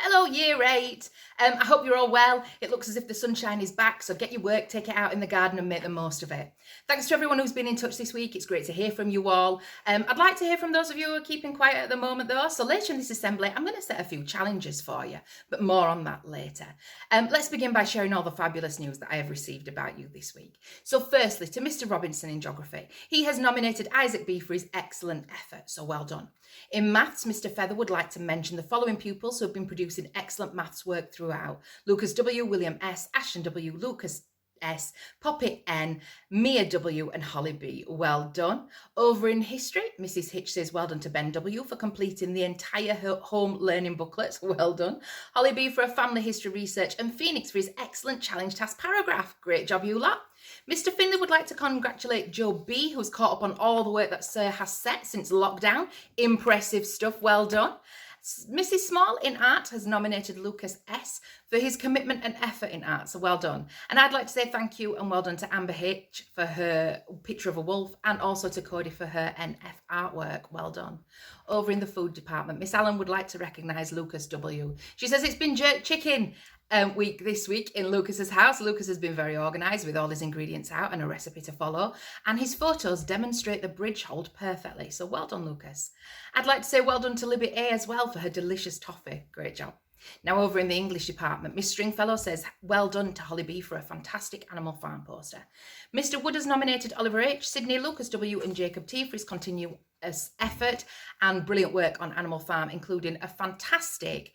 Hello, Year 8. I hope you're all well. It looks as if the sunshine is back, so get your work, take it out in the garden and make the most of it. Thanks to everyone who's been in touch this week. It's great to hear from you all. I'd like to hear from those of you who are keeping quiet at the moment though. So later in this assembly, I'm going to set a few challenges for you, but more on that later. Let's begin by sharing all the fabulous news that I have received about you this week. So firstly, to Mr. Robinson in Geography. He has nominated Isaac B for his excellent effort, so well done. In Maths, Mr. Feather would like to mention the following pupils who have been producing excellent maths work throughout. Lucas W, William S, Ashton W, Lucas S, Poppy N, Mia W and Holly B. Well done. Over in History, Mrs Hitch says well done to Ben W for completing the entire home learning booklet. Well done. Holly B for a family history research and Phoenix for his excellent challenge task paragraph. Great job, you lot. Mr. Finley would like to congratulate Joe B, who's caught up on all the work that Sir has set since lockdown. Impressive stuff, well done. Mrs. Small in Art has nominated Lucas S for his commitment and effort in art, so well done. And I'd like to say thank you and well done to Amber H for her picture of a wolf and also to Cody for her NF artwork, well done. Over in the food department, Miss Allen would like to recognise Lucas W. She says it's been jerk chicken week this week in Lucas's house. Lucas has been very organised with all his ingredients out and a recipe to follow, and his photos demonstrate the bridge hold perfectly, so well done, Lucas. I'd like to say well done to Libby A as well for her delicious toffee. Great job. Now over in the English department, Miss Stringfellow says well done to Holly B for a fantastic Animal Farm poster. Mr. Wood has nominated Oliver H, Sydney, Lucas W and Jacob T for his continuous effort and brilliant work on Animal Farm, including a fantastic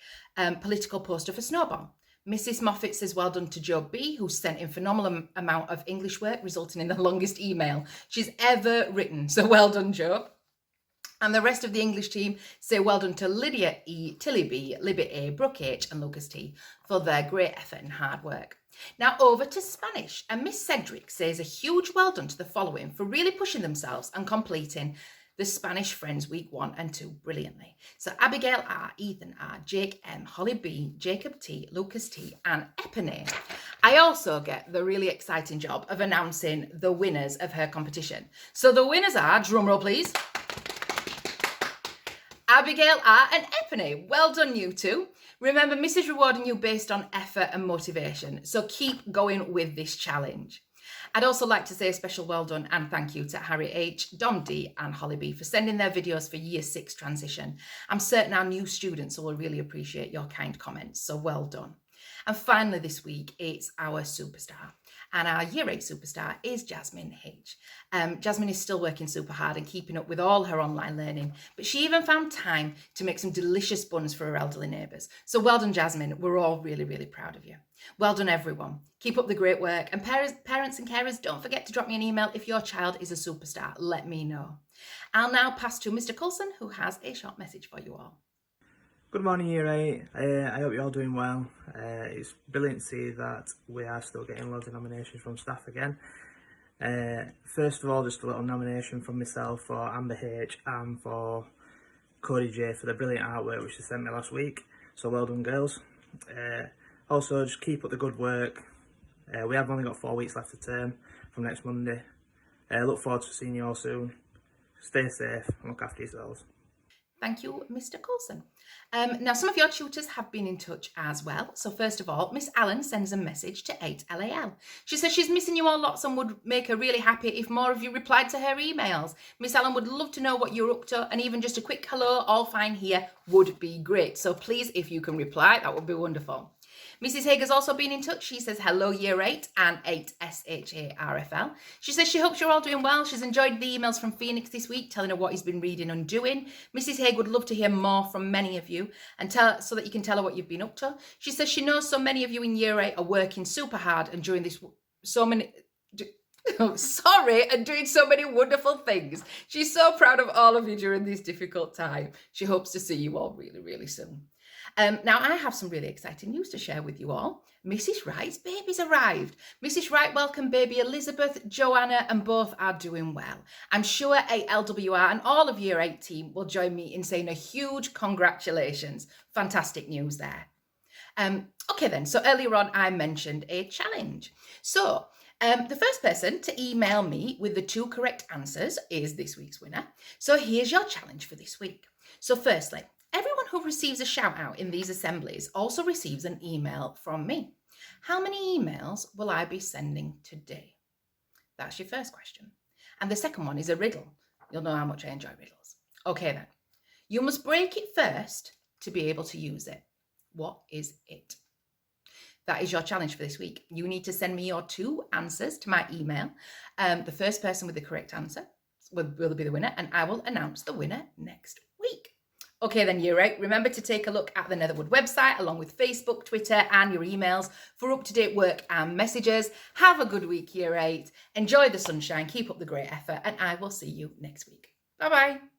political poster for Snowball. Mrs. Moffat says well done to Joe B, who sent in phenomenal amount of English work, resulting in the longest email she's ever written. So well done, Joe. And the rest of the English team say well done to Lydia E, Tilly B, Libby A, Brooke H and Lucas T for their great effort and hard work. Now over to Spanish, and Miss Cedric says a huge well done to the following for really pushing themselves and completing the Spanish Friends Week 1 and 2 brilliantly. So Abigail R, Ethan R, Jake M, Holly B, Jacob T, Lucas T and Epine. I also get the really exciting job of announcing the winners of her competition. So the winners are, drumroll please, Abigail R and Epine. Well done, you two. Remember, Mrs. rewarding you based on effort and motivation, so keep going with this challenge. I'd also like to say a special well done and thank you to Harry H, Dom D and Holly B for sending their videos for Year 6 transition. I'm certain our new students will really appreciate your kind comments, so well done. And finally this week, it's our superstar. And our Year 8 superstar is Jasmine H. Jasmine is still working super hard and keeping up with all her online learning, but she even found time to make some delicious buns for her elderly neighbours. So well done, Jasmine. We're all really, really proud of you. Well done, everyone. Keep up the great work. And parents and carers, don't forget to drop me an email if your child is a superstar. Let me know. I'll now pass to Mr. Colson, who has a short message for you all. Good morning, Year 8. I hope you're all doing well. It's brilliant to see that we are still getting loads of nominations from staff again. First of all, just a little nomination from myself for Amber H and for Cody J for the brilliant artwork which they sent me last week. So well done, girls. Also, just keep up the good work. We have only got 4 weeks left of term from next Monday. Look forward to seeing you all soon. Stay safe and look after yourselves. Thank you, Mr. Colson. Now, some of your tutors have been in touch as well. So first of all, Miss Allen sends a message to 8LAL. She says she's missing you all lots and would make her really happy if more of you replied to her emails. Miss Allen would love to know what you're up to, and even just a quick hello, all fine here, would be great. So please, if you can reply, that would be wonderful. Mrs. Haig has also been in touch. She says, hello, Year 8 and 8SHARFL. She says she hopes you're all doing well. She's enjoyed the emails from Phoenix this week, telling her what he's been reading and doing. Mrs. Haig would love to hear more from many of you and so that you can tell her what you've been up to. She says she knows so many of you in Year 8 are working super hard and doing so many wonderful things. She's so proud of all of you during this difficult time. She hopes to see you all really, really soon. Now, I have some really exciting news to share with you all. Mrs. Wright's baby's arrived. Mrs. Wright welcomed baby Elizabeth, Joanna, and both are doing well. I'm sure ALWR and all of Year 8 team will join me in saying a huge congratulations. Fantastic news there. Okay then, so earlier on I mentioned a challenge. So the first person to email me with the 2 correct answers is this week's winner. So here's your challenge for this week. So firstly, everyone who receives a shout out in these assemblies also receives an email from me. How many emails will I be sending today? That's your first question. And the second one is a riddle. You'll know how much I enjoy riddles. Okay then. You must break it first to be able to use it. What is it? That is your challenge for this week. You need to send me your 2 answers to my email. The first person with the correct answer will be the winner, and I will announce the winner next week. Okay then, Year 8, remember to take a look at the Netherwood website along with Facebook, Twitter and your emails for up-to-date work and messages. Have a good week, Year 8. Enjoy the sunshine, keep up the great effort, and I will see you next week. Bye-bye.